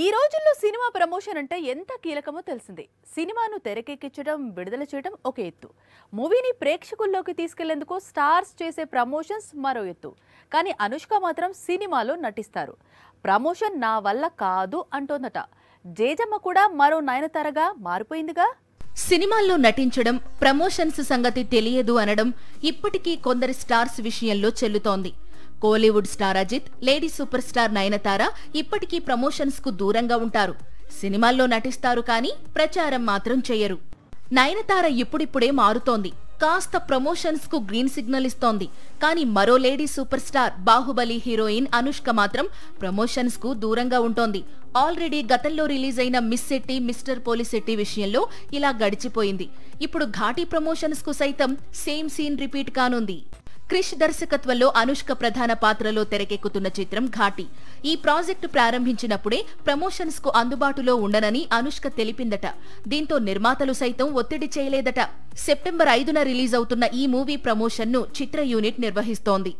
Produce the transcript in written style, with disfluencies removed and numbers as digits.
ఈ రోజుల్లో cinema promotion అంటే ఎంత కీలకమో తెలిసింది. సినిమాను తెరకెక్కించడం, విడుదల చేయడం ఒక ఎత్తు. మూవీని ప్రేక్షకుల్లోకి తీసుకెళ్లేందుకు స్టార్స్ చేసే ప్రమోషన్స్ మరో ఎత్తు. కానీ అనుష్క మాత్రం సినిమాలో నటిస్తారు. ప్రమోషన్ నా వల్ల కాదు అంటోందట. జేజమ్మ కూడా మరో నయనతారగా మారిపోయిందిగా. సినిమాల్లో నటించడం, ప్రమోషన్స్ సంగతి తెలియదు అనడం ఇప్పటికీ కొందరి స్టార్స్ విషయంలో చెల్లుతోంది. Kollywood star Ajith, lady super star Nayanthara ఇప్పటికీ ప్రమోషన్స్ కు దూరంగా ఉంటారు. సినిమాల్లో నటిస్తారు కానీ ప్రచారం మాత్రం చేయరు. నయనతార ఇప్పుడిప్పుడే మారుతోంది. కాస్త ప్రమోషన్స్ కు గ్రీన్ సిగ్నల్ ఇస్తోంది. కానీ మరో lady super star Baahubali heroine Anushka మాత్రం ప్రమోషన్స్ కు దూరంగా ఉంటోంది. ఆల్రెడీ గతంలో రిలీజ్ అయిన మిస్ శెట్టి, మిస్టర్ పోలిశెట్టి విషయంలో ఇలా గడిచిపోయింది. ఇప్పుడు ఘాటీ ప్రమోషన్స్ కు సైతం సేమ్ సీన్ రిపీట్ కానుంది. క్రిష్ దర్శకత్వంలో అనుష్క ప్రధాన పాత్రలో తెరకెక్కుతున్న చిత్రం ఘాటీ. ఈ ప్రాజెక్టు ప్రారంభించినప్పుడే ప్రమోషన్స్ కు అందుబాటులో ఉండనని అనుష్క తెలిపిందట. దీంతో నిర్మాతలు సైతం ఒత్తిడి చేయలేదట. సెప్టెంబర్ 5న రిలీజ్ అవుతున్న ఈ మూవీ ప్రమోషన్ ను చిత్ర యూనిట్ నిర్వహిస్తోంది.